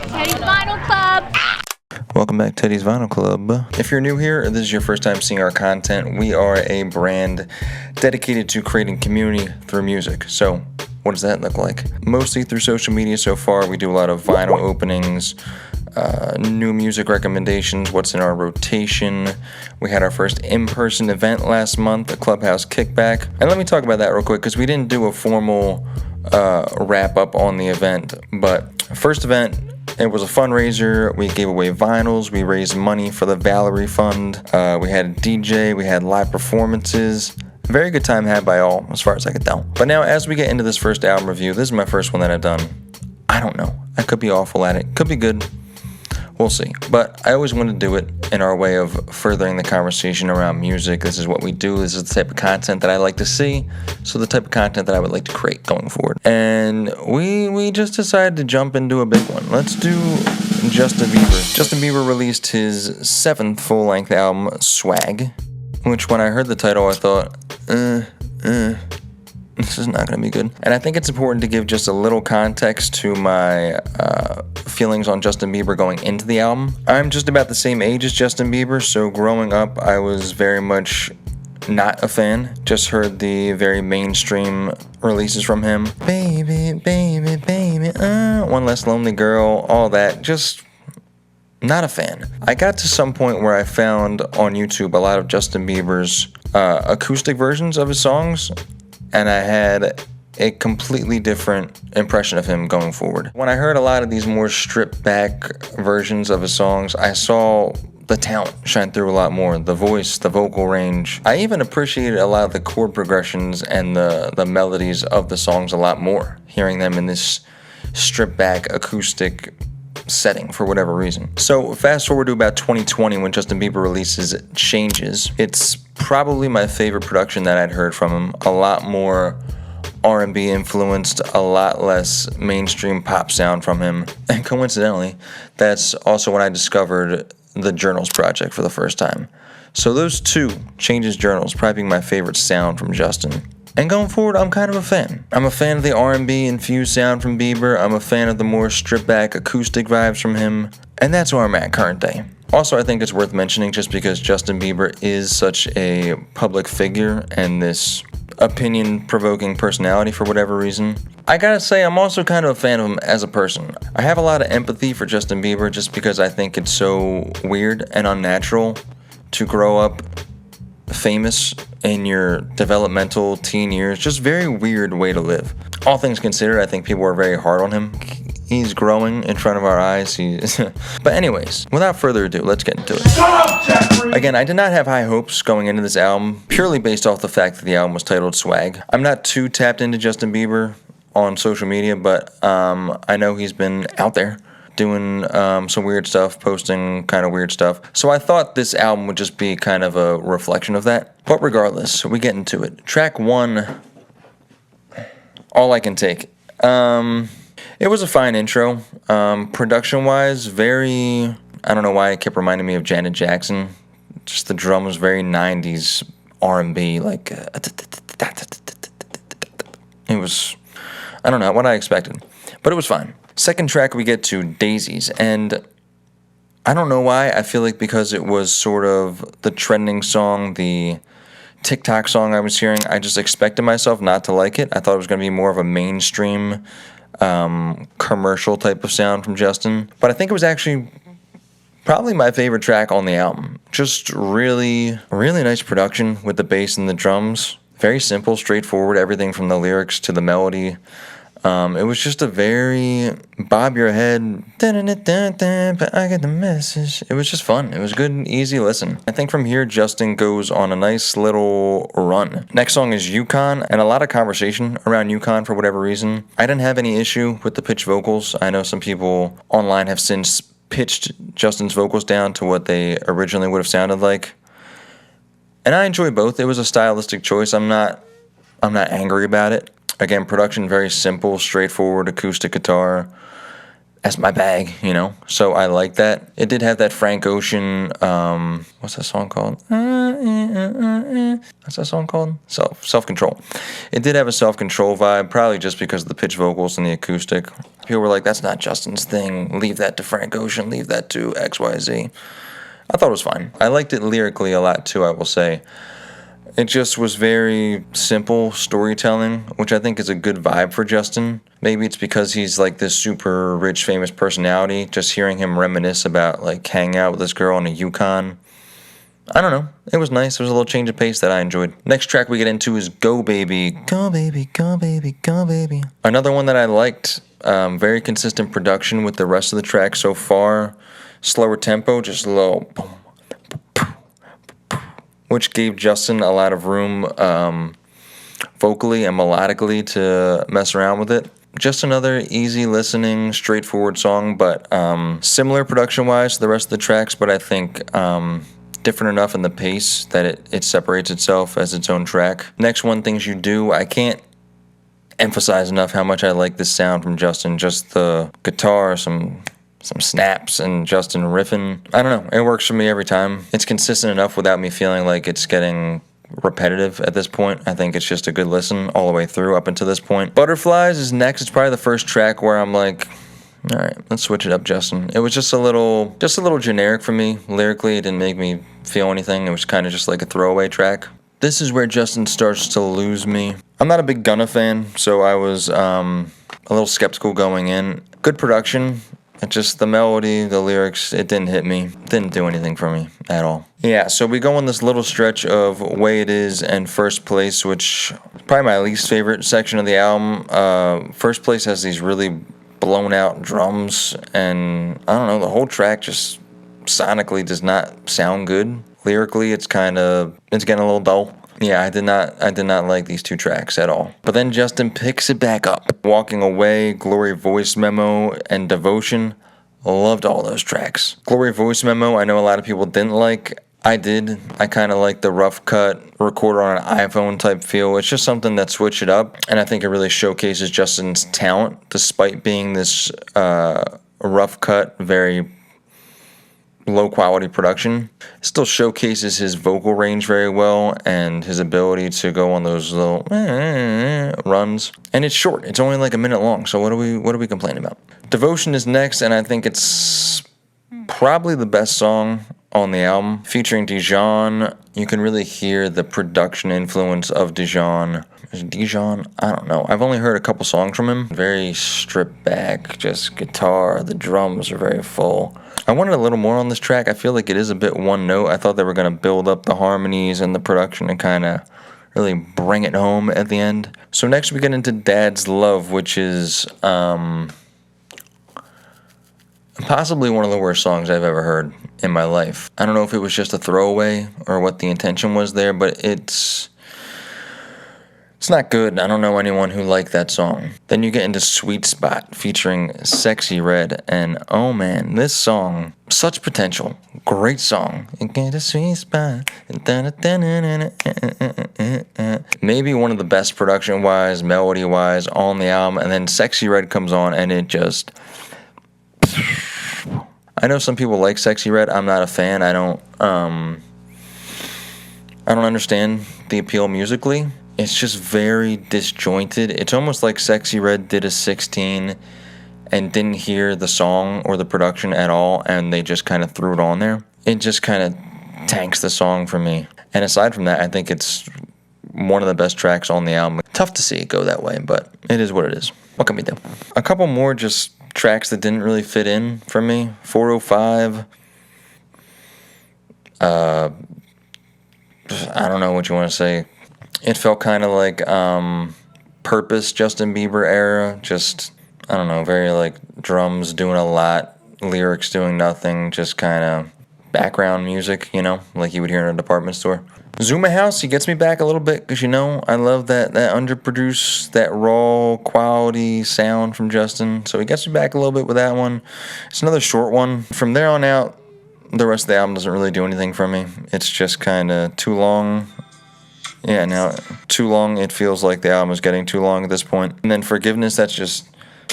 Teddy's Vinyl Club. Welcome back to Teddy's Vinyl Club. If you're new here or this is your first time seeing our content, we are a brand dedicated to creating community through music. So what does that look like? Mostly through social media so far. We do a lot of vinyl openings, new music recommendations, what's in our rotation. We had our first in-person event last month, a Clubhouse kickback. And let me talk about that real quick because we didn't do a formal wrap-up on the event. But first event, it was a fundraiser. We gave away vinyls. We raised money for the Valerie Fund. We had a DJ. We had live performances. Very good time had by all, as far as I could tell. But now, as we get into this first album review, this is my first one that I've done. I don't know. I could be awful at it. Could be good. We'll see. But I always want to do it in our way of furthering the conversation around music. This is what we do. This is the type of content that I like to see. So the type of content that I would like to create going forward. And we just decided to jump into a big one. Let's do Justin Bieber. Justin Bieber released his 7th full-length album, Swag, which when I heard the title, I thought, this is not going to be good. And I think it's important to give just a little context to my feelings on Justin Bieber going into the album. I'm just about the same age as Justin Bieber, so growing up, I was very much not a fan. Just heard the very mainstream releases from him. Baby, baby, baby, One Less Lonely Girl, all that. Just not a fan. I got to some point where I found on YouTube a lot of Justin Bieber's acoustic versions of his songs, and I had a completely different impression of him going forward. When I heard a lot of these more stripped back versions of his songs, I saw the talent shine through a lot more, the voice, the vocal range. I even appreciated a lot of the chord progressions and the melodies of the songs a lot more, hearing them in this stripped back acoustic setting for whatever reason. So fast forward to about 2020 when Justin Bieber releases Changes. It's probably my favorite production that I'd heard from him. A lot more R&B influenced, a lot less mainstream pop sound from him. And coincidentally, that's also when I discovered the Journals project for the first time. So those two, Changes, Journals, probably being my favorite sound from Justin. And going forward, I'm kind of a fan. I'm a fan of the R&B infused sound from Bieber. I'm a fan of the more stripped back acoustic vibes from him. And that's where I'm at current day. Also, I think it's worth mentioning just because Justin Bieber is such a public figure and this opinion-provoking personality for whatever reason. I gotta say, I'm also kind of a fan of him as a person. I have a lot of empathy for Justin Bieber just because I think it's so weird and unnatural to grow up famous in your developmental teen years. Just very weird way to live. All things considered, I think people are very hard on him. He's growing in front of our eyes. But anyways, without further ado, let's get into it. Shut up, Jeffrey! Again, I did not have high hopes going into this album, purely based off the fact that the album was titled Swag. I'm not too tapped into Justin Bieber on social media, but I know he's been out there doing some weird stuff, posting kind of weird stuff. So I thought this album would just be kind of a reflection of that. But regardless, we get into it. Track 1, All I Can Take. It was a fine intro. Production-wise, very, I don't know why it kept reminding me of Janet Jackson. Just the drum was very 90s R&B, like, it was, I don't know what I expected, but it was fine. Second track, we get to Daisies, and I don't know why. I feel like because it was sort of the trending song, the TikTok song I was hearing, I just expected myself not to like it. I thought it was going to be more of a mainstream commercial type of sound from Justin, but I think it was actually probably my favorite track on the album. Just really, really nice production with the bass and the drums. Very simple, straightforward, everything from the lyrics to the melody. It was just a very bob your head, but I get the message. It was just fun. It was a good and easy listen. I think from here, Justin goes on a nice little run. Next song is Yukon, and a lot of conversation around Yukon for whatever reason. I didn't have any issue with the pitch vocals. I know some people online have since pitched Justin's vocals down to what they originally would have sounded like. And I enjoy both. It was a stylistic choice. I'm not angry about it. Again, production very simple, straightforward acoustic guitar. as my bag, you know? So I like that. It did have that Frank Ocean, what's that song called? What's that song called? Self-Control. It did have a self-control vibe, probably just because of the pitch vocals and the acoustic. People were like, that's not Justin's thing. Leave that to Frank Ocean. Leave that to XYZ. I thought it was fine. I liked it lyrically a lot too, I will say. It just was very simple storytelling, which I think is a good vibe for Justin. Maybe it's because he's like this super rich, famous personality. Just hearing him reminisce about like hanging out with this girl in a Yukon. I don't know. It was nice. It was a little change of pace that I enjoyed. Next track we get into is Go Baby. Go Baby, Go Baby, Go Baby. Another one that I liked. Very consistent production with the rest of the track so far. Slower tempo, just low. Boom, which gave Justin a lot of room vocally and melodically to mess around with it. Just another easy listening, straightforward song, but similar production-wise to the rest of the tracks, but I think different enough in the pace that it separates itself as its own track. Next one, Things You Do. I can't emphasize enough how much I like this sound from Justin. Just the guitar, some snaps, and Justin riffing. I don't know. It works for me every time. It's consistent enough without me feeling like it's getting repetitive at this point. I think it's just a good listen all the way through up until this point. Butterflies is next. It's probably the first track where I'm like, all right, let's switch it up, Justin. It was just a little generic for me. Lyrically, it didn't make me feel anything. It was kind of just like a throwaway track. This is where Justin starts to lose me. I'm not a big Gunna fan, so I was a little skeptical going in. Good production. Just the melody, the lyrics, it didn't hit me. Didn't do anything for me at all. Yeah, so we go on this little stretch of Way It Is and First Place, which is probably my least favorite section of the album. First Place has these really blown out drums, and I don't know, the whole track just sonically does not sound good. Lyrically, it's getting a little dull. Yeah, I did not like these two tracks at all. But then Justin picks it back up. Walking Away, Glory Voice Memo, and Devotion. Loved all those tracks. Glory Voice Memo, I know a lot of people didn't like. I did. I kind of like the rough cut, recorder on an iPhone type feel. It's just something that switched it up, and I think it really showcases Justin's talent, despite being this rough cut, very low quality production. It still showcases his vocal range very well and his ability to go on those little runs. And it's short. It's only like a minute long. So what are we complaining about? Devotion is next, and I think it's probably the best song on the album. Featuring Dijon, you can really hear the production influence of Dijon. Is it Dijon? I don't know. I've only heard a couple songs from him. Very stripped back, just guitar. The drums are very full. I wanted a little more on this track. I feel like it is a bit one note. I thought they were going to build up the harmonies and the production and kind of really bring it home at the end. So next we get into Dad's Love, which is possibly one of the worst songs I've ever heard in my life. I don't know if it was just a throwaway or what the intention was there, but it's not good. I don't know anyone who liked that song. Then you get into Sweet Spot featuring Sexyy Red, and oh man, this song, such potential. Great song. You get a sweet spot. Maybe one of the best production-wise, melody-wise on the album, and then Sexyy Red comes on and it just... I know some people like Sexyy Red. I'm not a fan. I don't understand the appeal musically. It's just very disjointed. It's almost like Sexyy Red did a 16 and didn't hear the song or the production at all, and they just kind of threw it on there. It just kind of tanks the song for me. And aside from that, I think it's one of the best tracks on the album. Tough to see it go that way, but it is what it is. What can we do? A couple more just tracks that didn't really fit in for me. 405. I don't know what you want to say. It felt kind of like Purpose, Justin Bieber era. Just, I don't know, very like drums doing a lot, lyrics doing nothing, just kind of background music, you know, like you would hear in a department store. Zuma House, he gets me back a little bit because, you know, I love that underproduced, that raw quality sound from Justin. So he gets me back a little bit with that one. It's another short one. From there on out, the rest of the album doesn't really do anything for me. It's just kind of too long. Yeah, now, too long. It feels like the album is getting too long at this point. And then Forgiveness, that's just,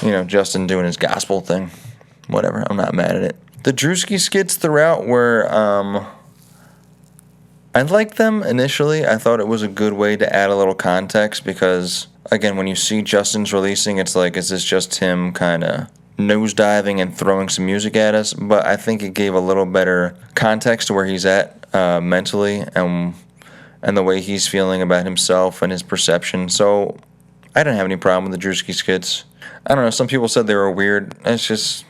you know, Justin doing his gospel thing. whatever. I'm not mad at it. The Druski Skits throughout were, I liked them initially. I thought it was a good way to add a little context because, again, when you see Justin's releasing, it's like, is this just him kind of nosediving and throwing some music at us? But I think it gave a little better context to where he's at mentally and the way he's feeling about himself and his perception. So I didn't have any problem with the Druski Skits. I don't know, some people said they were weird. It's just,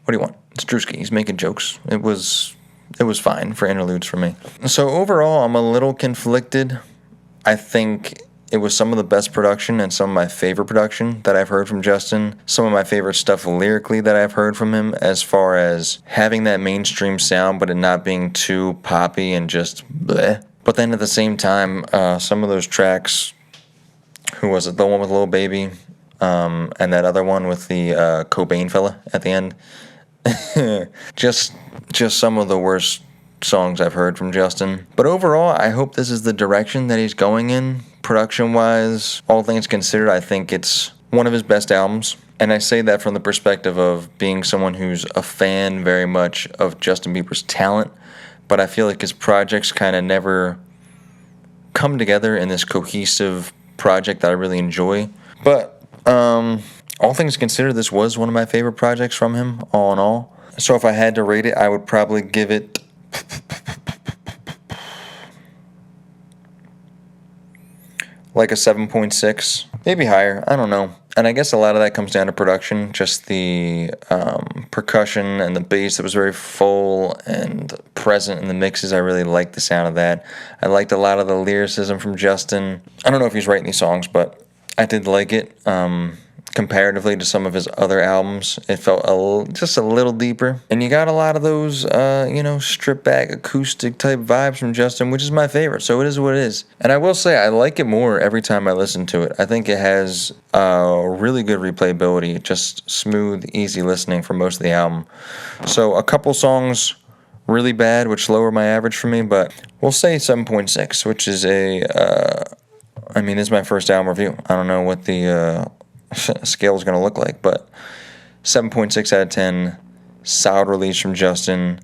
what do you want? It's Druski. He's making jokes. It was fine for interludes for me. So overall, I'm a little conflicted. I think it was some of the best production and some of my favorite production that I've heard from Justin. Some of my favorite stuff lyrically that I've heard from him, as far as having that mainstream sound but it not being too poppy and just bleh. But then at the same time, some of those tracks, who was it? The one with Lil Baby, and that other one with the Cobain fella at the end. just some of the worst songs I've heard from Justin. But overall, I hope this is the direction that he's going in, production-wise. All things considered, I think it's one of his best albums. And I say that from the perspective of being someone who's a fan very much of Justin Bieber's talent. But I feel like his projects kind of never come together in this cohesive project that I really enjoy. But all things considered, this was one of my favorite projects from him, all in all. So if I had to rate it, I would probably give it like a 7.6, maybe higher, I don't know. And I guess a lot of that comes down to production, just the percussion and the bass that was very full and present in the mixes. I really liked the sound of that. I liked a lot of the lyricism from Justin. I don't know if he's writing these songs, but I did like it. Comparatively to some of his other albums, it felt just a little deeper. And you got a lot of those, stripped back acoustic type vibes from Justin, which is my favorite. So it is what it is. And I will say I like it more every time I listen to it. I think it has really good replayability, just smooth, easy listening for most of the album. So a couple songs really bad, which lower my average for me, but we'll say 7.6, which is this is my first album review. I don't know what the scale is going to look like, but 7.6 out of 10, solid release from Justin.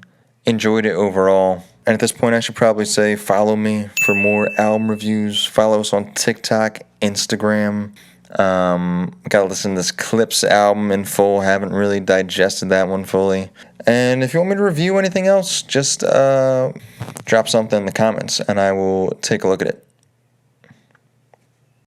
Enjoyed it overall. And at this point, I should probably say follow me for more album reviews. Follow us on TikTok, Instagram. Gotta listen to this Clips album in full. Haven't really digested that one fully. And if you want me to review anything else, just drop something in the comments and I will take a look at it.